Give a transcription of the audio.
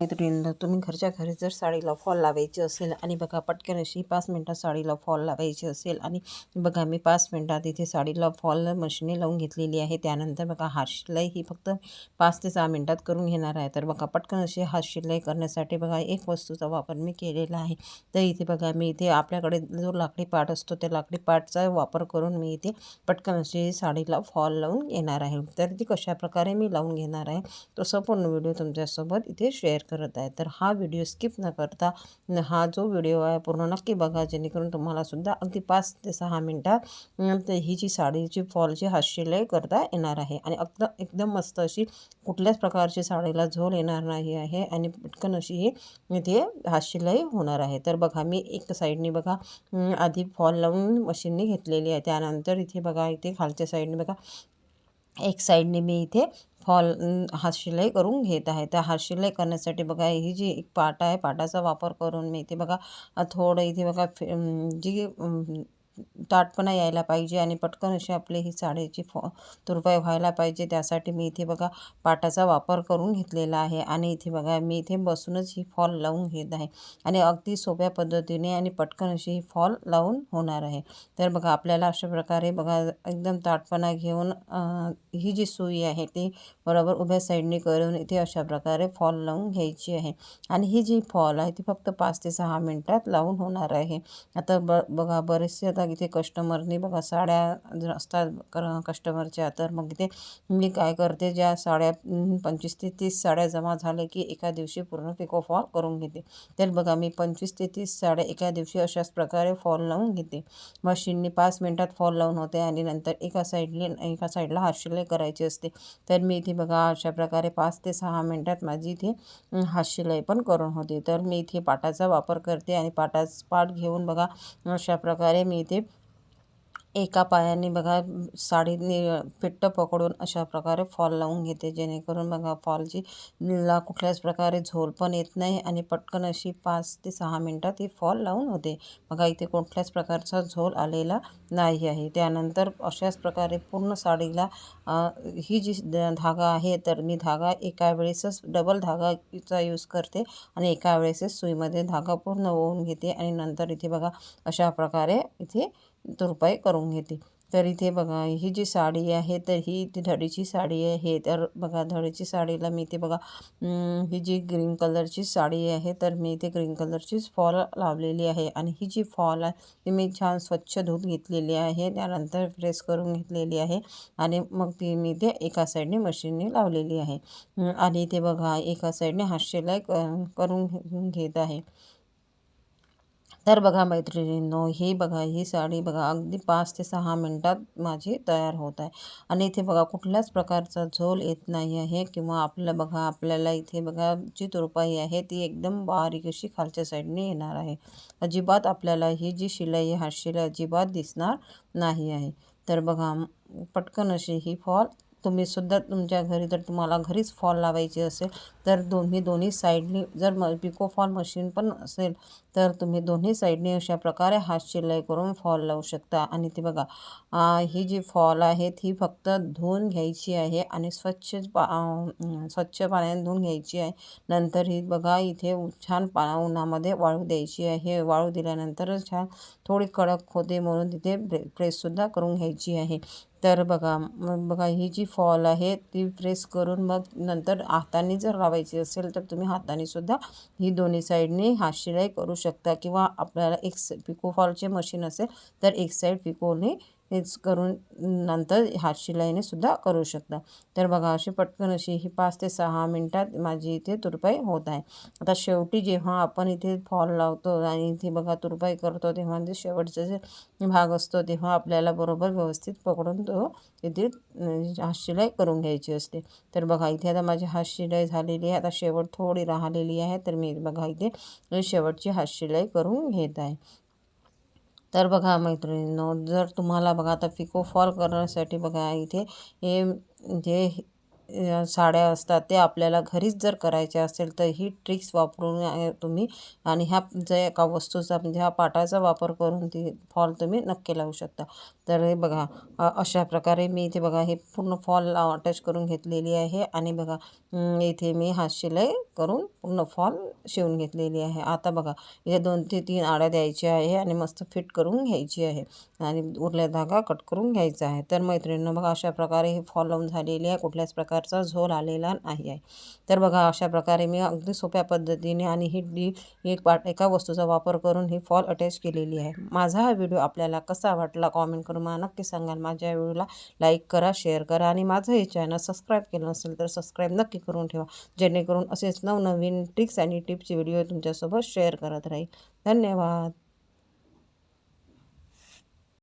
मैत्रिणींनो, तुम्ही घरच्या घरी जर साडीला फॉल लावायची असेल आणि बघा पटकन अशी 5 मिनटात साडीला फॉल लावायची असेल आणि बघा मी 5 मिनटात इथे साडीला फॉल मशीने लावून घेतलेली आहे. त्यानंतर बघा हात शिलाई ही फक्त 5 ते 6 मिनटात करून घेणार आहे. तर बघा पटकन अशी हात शिलाई करण्यासाठी बघा एक वस्तूचा वापर मी केलेला आहे. तर इथे बघा मी इथे आपल्याकडे जो लाकडी पाट असतो त्या लाकडी पाटचा वापर करून मी इथे पटकन अशी साडीला फॉल लावून घेणार आहे. तर ती कशाप्रकारे मी लावून घेणार आहे तो संपूर्ण व्हिडिओ तुमच्यासोबत इथे शेअर करत आहे. तर हा व्हिडिओ स्किप न करता हा जो व्हिडिओ आहे पूर्ण नक्की बघा, जेणेकरून तुम्हाला सुद्धा अगदी 5 ते 6 मिनटात ही जी साडीची फॉलची हात शिलाई करता येणार आहे आणि एकदम मस्त अशी कुठल्याच प्रकारची साडीला झोल येणार नाही आहे आणि पटकन अशी ही इथे हात शिलाई होणार आहे. तर बघा मी एक साईडने बघा आधी फॉल लावून मशीनने घेतलेली आहे. त्यानंतर इथे बघा इथे खालच्या साईडने बघा एक साईडने मी इथे फॉल हात शिलाई करून घेत आहे. त्या हात शिलाई करण्यासाठी बघा ही जी एक पाट आहे पाटाचा वापर करून मी इथे बघा थोडं इथे बघा जी ताटपणा यायला पाहिजे आणि पटकन अशी आपली ही साडीची तुरपाई व्हायला पाहिजे, त्यासाठी मी इथे बघा पाटाचा वापर करून घेतलेला आहे. आणि इथे बघा मी इथे बसूनच ही फॉल लावून घेत आहे आणि अगदी सोप्या पद्धतीने आणि पटकन अशी ही फॉल लावून होणार आहे. तर बघा आपल्याला अशा प्रकारे बघा एकदम ताटपणा घेऊन ही जी सुई आहे ती बरोबर उभ्या साईडने करून इथे अशा प्रकारे फॉल लावून घ्यायची आहे. आणि ही जी फॉल आहे ती फक्त 5 ते 6 मिनटात लावून होणार आहे. आता बघा बरेचसे आता इथे कस्टमरने बघा साड्या असतात कस्टमरच्या, तर मग इथे मी काय करते ज्या साड्या 25 ते 30 साड्या जमा झाल्या की एका दिवशी पूर्ण पिको फॉल करून घेते. तर बघा मी 25 ते 30 साड्या एका दिवशी अशाच प्रकारे फॉल लावून घेते. मशीनने 5 मिनटात फॉल लावून होते आणि नंतर एका साईडला हात शिलाई करायची असते. तर मी इथे बघा अशा प्रकारे 5 ते 6 मिनटात माझी इथे हात शिलाई पण करून होते. तर मी इथे पाटाचा वापर करते आणि पाट घेऊन बघा अशा प्रकारे मी इथे एका पायाने बघा साडीने फिट्ट पकडून अशा प्रकारे फॉल लावून घेते, जेणेकरून बघा फॉलची ला कुठल्याच प्रकारे झोल पण येत नाही आणि पटकन अशी 5 ते 6 मिनटात ही फॉल लावून होते. बघा इथे कुठल्याच प्रकारचा झोल आलेला नाही आहे. त्यानंतर अशाच प्रकारे पूर्ण साडीला ही जी धागा आहे तर मी धागा एका वेळेसच डबल धागाचा यूज करते आणि एका वेळेसच सुईमध्ये धागा पूर्ण ओवून घेते आणि नंतर इथे बघा अशा प्रकारे इथे तुरपाई करून घेते. तर इथे बघा ही जी साडी आहे तर ही ती धडीची साडी आहे. तर बघा धडीची साडीला मी इथे बघा ही जी ग्रीन कलरची साडी आहे तर मी इथे ग्रीन कलरचीच फॉल लावलेली आहे आणि ही जी फॉल आहे ती मी छान स्वच्छ धुवून घेतलेली आहे. त्यानंतर प्रेस करून घेतलेली आहे आणि मग ती मी इथे एका साईडने मशीनने लावलेली आहे. आणि इथे बघा एका साईडने हात शिलाई करून घेत आहे. तर बघा मैत्रिणींनो, ही बघा ही साडी बघा अगदी 5 ते 6 मिनटात माझी तयार होत आहे आणि इथे बघा कुठल्याच प्रकारचा झोल येत नाही आहे किंवा आपल्याला इथे बघा जी तुरपाई आहे ती एकदम बारीक अशी खालच्या साईडने येणार आहे. अजिबात आपल्याला ही जी शिलाई हात शिलाई अजिबात दिसणार नाही आहे. तर बघा पटकन अशी ही फॉल तुम्ही सुद्धा तुमच्या घरी जर तुम्हाला घरीच फॉल लावायची असेल तर दोन्ही साईडनी जर पिको फॉल मशीन पण असेल तर तुम्ही दोन्ही साईडने अशा प्रकारे हात शिलाई करून फॉल लावू शकता. आणि ती बघा ही जी फॉल आहे ती फक्त धुवून घ्यायची आहे आणि स्वच्छ पाण्याने धुवून घ्यायची आहे. नंतर ही बघा इथे छान उन्हामध्ये वाळू द्यायची आहे. वाळू दिल्यानंतरच छान थोडी कडक होते म्हणून तिथे प्रेससुद्धा करून घ्यायची आहे. तर बघा ही जी फॉल आहे ती प्रेस करून मग नंतर हाताने जर लावायची असेल तर तुम्ही हाताने सुद्धा ही दोन्ही साईडने हात शिलाई करू शकता किंवा आपल्याला एक पिको फॉलचे मशीन असेल तर एक साईड पिकोने हेच करून नंतर हात शिलाईने सुद्धा करू शकता. तर बघा अशी पटकन अशी ही 5 ते 6 मिनटात माझी इथे तुरपाई होत आहे. आता शेवटी जेव्हा आपण इथे फॉल लावतो आणि इथे बघा तुरपाई करतो तेव्हा जे शेवटचा जे भाग असतो तेव्हा आपल्याला बरोबर व्यवस्थित पकडून तो इथे हात शिलाई करून घ्यायची असते. तर बघा इथे आता माझी हात शिलाई झालेली आहे. आता शेवट थोडी राहिलेली आहे तर मी बघा इथे शेवटची हात शिलाई करून घेत आहे. तर बघा मैत्रिणींनो, जर तुम्हाला बघा आता पिको फॉल करण्यासाठी बघा इथे हे जे साड्या असतात ते आपल्याला घरीच जर करायच्या असेल तर ही ट्रिक्स वापरून तुम्ही आणि ह्या जे एका वस्तूचा म्हणजे ह्या पाटाचा वापर करून ती फॉल तुम्ही नक्की लावू शकता. तर हे बघा अशा प्रकारे मी इथे बघा हे पूर्ण फॉल अटॅच करून घेतलेली आहे आणि बघा इथे मी हात शिलाई करून पूर्ण फॉल शिवून घेतलेली आहे. आता बघा इथे 2 ते 3 आड्या द्यायच्या आहे आणि मस्त फिट करून घ्यायची आहे आणि उरला धागा कट करून घ्यायचा आहे. तर मैत्रिणींनो बघा अशा प्रकारे ही फॉल लावून झालेली आहे. कुठल्याच प्रकारचा झोल आलेला नाही आहे. तर बघा अशा प्रकारे मी अगदी सोप्या पद्धतीने आणि ही एका वस्तूचा वापर करून ही फॉल अटॅच केलेली आहे. माझा हा व्हिडिओ आपल्याला कसा वाटला कॉमेंट करून मला नक्की सांगाल. माझ्या व्हिडिओला लाईक करा, शेअर करा आणि माझं हे चॅनल सबस्क्राईब केलं नसेल तर सबस्क्राईब नक्की करून ठेवा. जेणेकरून असेच नवनवीन ट्रिक्स आणि टिप्सचे व्हिडिओ तुमच्यासोबत शेअर करत राहील. धन्यवाद.